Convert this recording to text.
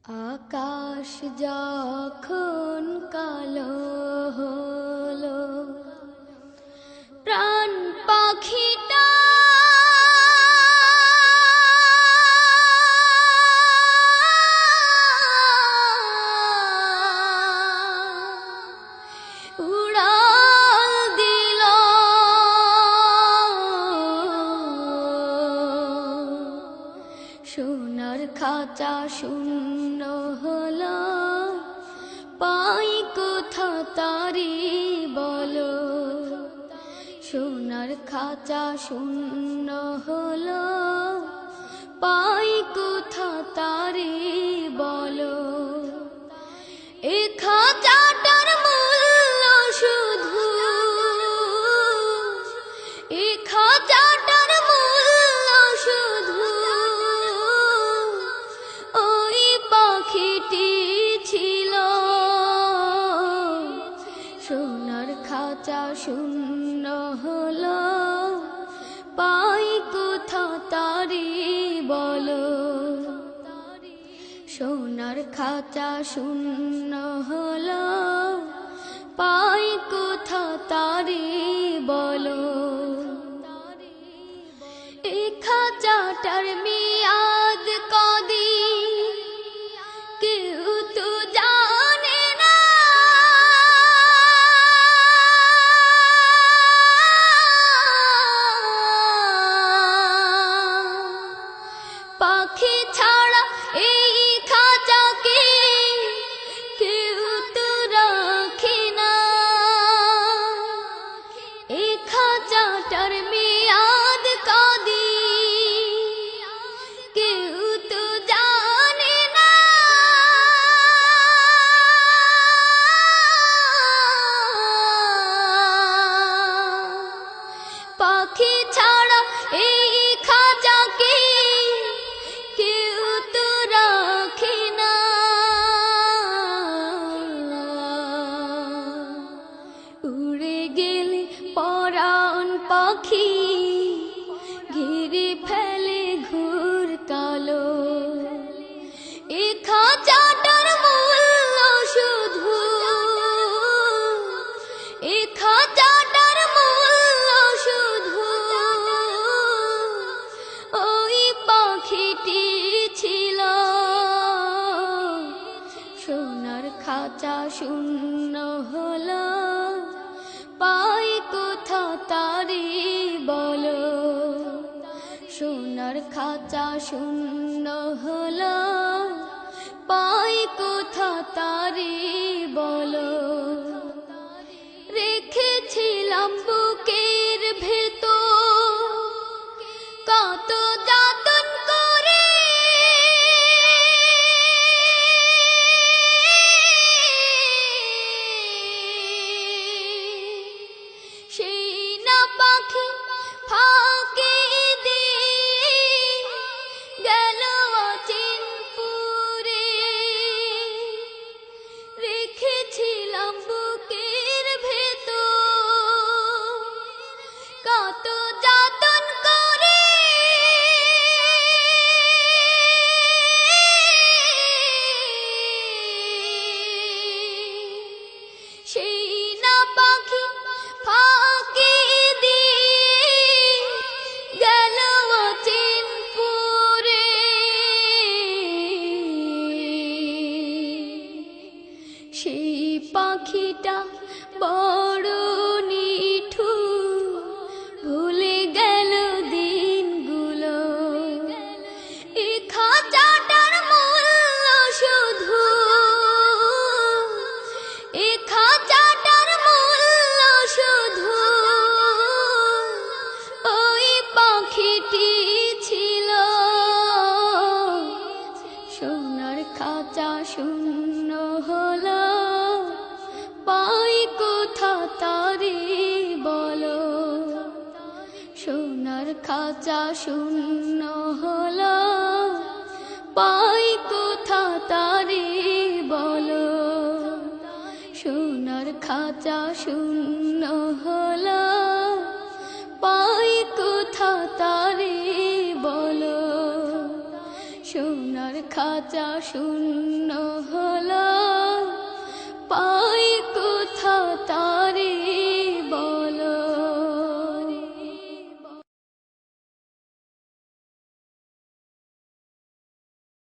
আকাশ যখন কালো হলো, প্রাণ পাখিটা উড়াল দিল। সোনার খাঁচা শূন্য হলো, পাই কোথা তারি বলো। সোনার খাঁচা শূন্য হলো, পাই কোথা তারি বলো। এ খাঁচাটার মূল্য শুধু, এ খাঁচাটার মূল্য শুধু ওই পাখিটি ছিল। সোনার খাঁচা শূন্য হলো, পাই কোথা তারি বলো। সোনার খাঁচা শূন্য হলো, পাই কোথা তারি বলো। এই খাঁচাটার মেয়াদ কদিন কেউ তো জানে না। পাখি ছাড়া এই খাঁচাকে কেউ তো রাখে না। এই খাঁচাটার মেয়াদ কদিন কেউ তো জানে না। পাখি ছাড়া এই খাঁচাকে কেউ তো রাখে না। উড়ে গেলে পরাণ পাখি ঘিরে ফেলে ঘুর কালো। এ খাঁচাটার মূল্য শুধু, এ খাঁচাটার মূল্য শুধু ওই পাখিটি ছিল। সোনার খাঁচা শূন্য হলো, পাই কোথা তারি বলো। সোনার খাঁচা শূন্য হলো, পাই কোথা তারি বলো। রেখেছিলাম বুকের ভেতর কত যতন করে। সেই না পাখি ফাঁকি দিয়ে গেল অচিনপুরে। রেখেছিলাম বুকের ভেতর কত যতন করে। সেই না পাখি ফাঁকি দিয়ে গেল অচিনপুরে। সেই পাখিটা বড় নিঠুর, ভুলে গেল দিনগুলো। এ খাঁচাটার মূল্য শুধু, এ খাঁচাটার মূল্য শুধু ওই পাখিটি ছিল। সোনার খাঁচা শূন্য হলো, পাই কোথা তারি বলো। সোনার খাঁচা শূন্য হলো, পাই কোথা তারি বলো। সোনার খাঁচা শূন্য হলো, পাই কোথা তারি বলো। সোনার খাঁচা শূন্য হলো